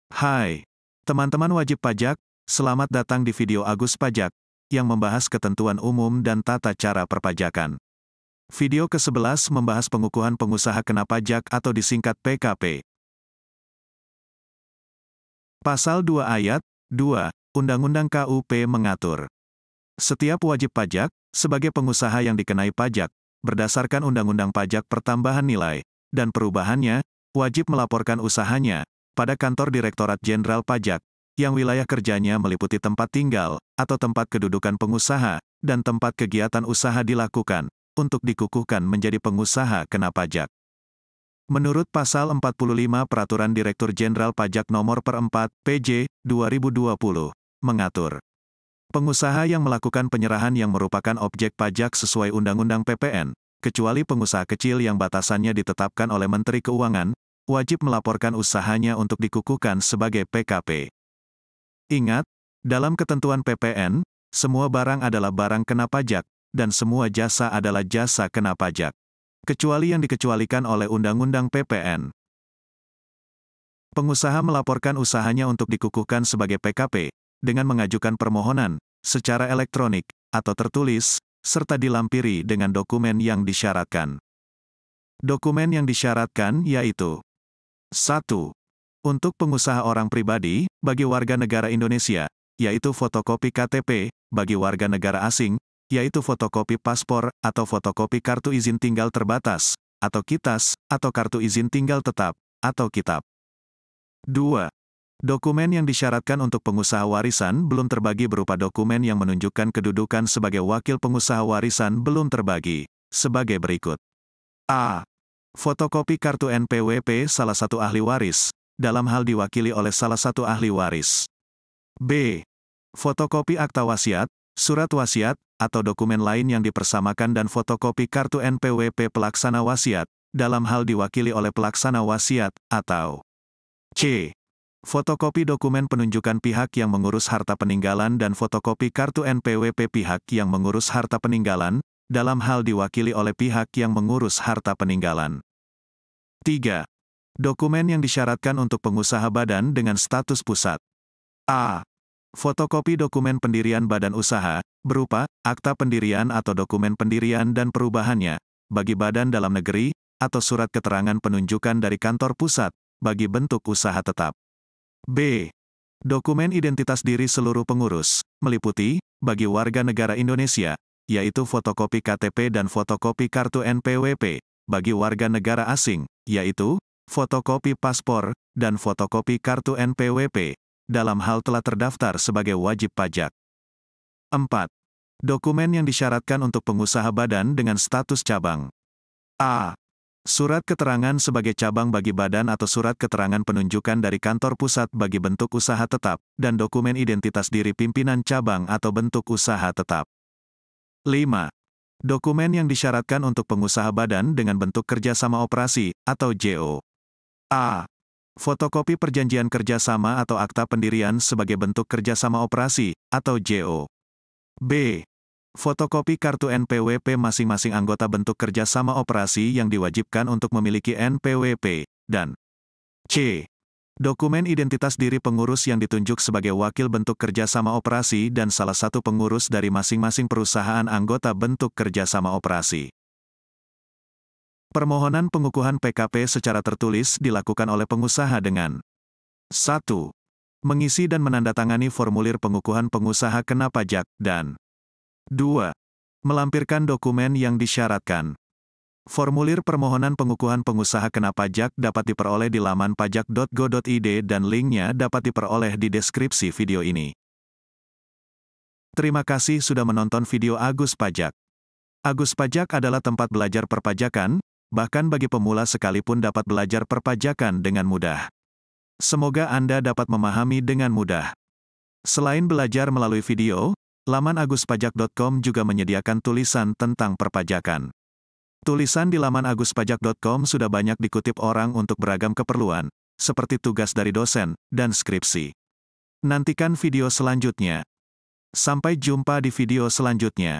Hai, teman-teman wajib pajak, selamat datang di video Agus Pajak, yang membahas ketentuan umum dan tata cara perpajakan. Video ke-11 membahas pengukuhan pengusaha kena pajak atau disingkat PKP. Pasal 2 Ayat 2, Undang-Undang KUP mengatur. Setiap wajib pajak, sebagai pengusaha yang dikenai pajak, berdasarkan Undang-Undang Pajak Pertambahan Nilai, dan perubahannya, wajib melaporkan usahanya pada kantor Direktorat Jenderal Pajak, yang wilayah kerjanya meliputi tempat tinggal, atau tempat kedudukan pengusaha, dan tempat kegiatan usaha dilakukan, untuk dikukuhkan menjadi pengusaha kena pajak. Menurut Pasal 45 Peraturan Direktur Jenderal Pajak Nomor per 4, PJ, 2020, mengatur. Pengusaha yang melakukan penyerahan yang merupakan objek pajak sesuai Undang-Undang PPN, kecuali pengusaha kecil yang batasannya ditetapkan oleh Menteri Keuangan, wajib melaporkan usahanya untuk dikukuhkan sebagai PKP. Ingat, dalam ketentuan PPN, semua barang adalah barang kena pajak, dan semua jasa adalah jasa kena pajak, kecuali yang dikecualikan oleh Undang-Undang PPN. Pengusaha melaporkan usahanya untuk dikukuhkan sebagai PKP, dengan mengajukan permohonan, secara elektronik, atau tertulis, serta dilampiri dengan dokumen yang disyaratkan. Dokumen yang disyaratkan yaitu 1. Untuk pengusaha orang pribadi, bagi warga negara Indonesia, yaitu fotokopi KTP, bagi warga negara asing, yaitu fotokopi paspor, atau fotokopi kartu izin tinggal terbatas, atau KITAS, atau kartu izin tinggal tetap, atau KITAP. 2. Dokumen yang disyaratkan untuk pengusaha warisan belum terbagi berupa dokumen yang menunjukkan kedudukan sebagai wakil pengusaha warisan belum terbagi, sebagai berikut. A. Fotokopi kartu NPWP salah satu ahli waris, dalam hal diwakili oleh salah satu ahli waris. B. Fotokopi akta wasiat, surat wasiat, atau dokumen lain yang dipersamakan dan fotokopi kartu NPWP pelaksana wasiat, dalam hal diwakili oleh pelaksana wasiat, atau C. Fotokopi dokumen penunjukan pihak yang mengurus harta peninggalan dan fotokopi kartu NPWP pihak yang mengurus harta peninggalan, dalam hal diwakili oleh pihak yang mengurus harta peninggalan. 3. Dokumen yang disyaratkan untuk pengusaha badan dengan status pusat. A. Fotokopi dokumen pendirian badan usaha, berupa akta pendirian atau dokumen pendirian dan perubahannya, bagi badan dalam negeri, atau surat keterangan penunjukan dari kantor pusat, bagi bentuk usaha tetap. B. Dokumen identitas diri seluruh pengurus, meliputi, bagi warga negara Indonesia, yaitu fotokopi KTP dan fotokopi kartu NPWP, bagi warga negara asing, yaitu fotokopi paspor dan fotokopi kartu NPWP, dalam hal telah terdaftar sebagai wajib pajak. 4. Dokumen yang disyaratkan untuk pengusaha badan dengan status cabang. A. Surat keterangan sebagai cabang bagi badan atau surat keterangan penunjukan dari kantor pusat bagi bentuk usaha tetap, dan dokumen identitas diri pimpinan cabang atau bentuk usaha tetap. 5. Dokumen yang disyaratkan untuk pengusaha badan dengan bentuk kerjasama operasi, atau JO. A. Fotokopi perjanjian kerjasama atau akta pendirian sebagai bentuk kerjasama operasi, atau JO. B. Fotokopi kartu NPWP masing-masing anggota bentuk kerjasama operasi yang diwajibkan untuk memiliki NPWP, dan C. Dokumen identitas diri pengurus yang ditunjuk sebagai wakil bentuk kerjasama operasi dan salah satu pengurus dari masing-masing perusahaan anggota bentuk kerjasama operasi. Permohonan pengukuhan PKP secara tertulis dilakukan oleh pengusaha dengan 1. Mengisi dan menandatangani formulir pengukuhan pengusaha kena pajak, dan 2. Melampirkan dokumen yang disyaratkan. Formulir permohonan pengukuhan pengusaha kena pajak dapat diperoleh di laman pajak.go.id dan linknya dapat diperoleh di deskripsi video ini. Terima kasih sudah menonton video Agus Pajak. Agus Pajak adalah tempat belajar perpajakan, bahkan bagi pemula sekalipun dapat belajar perpajakan dengan mudah. Semoga Anda dapat memahami dengan mudah. Selain belajar melalui video, laman aguspajak.com juga menyediakan tulisan tentang perpajakan. Tulisan di laman aguspajak.com sudah banyak dikutip orang untuk beragam keperluan, seperti tugas dari dosen, dan skripsi. Nantikan video selanjutnya. Sampai jumpa di video selanjutnya.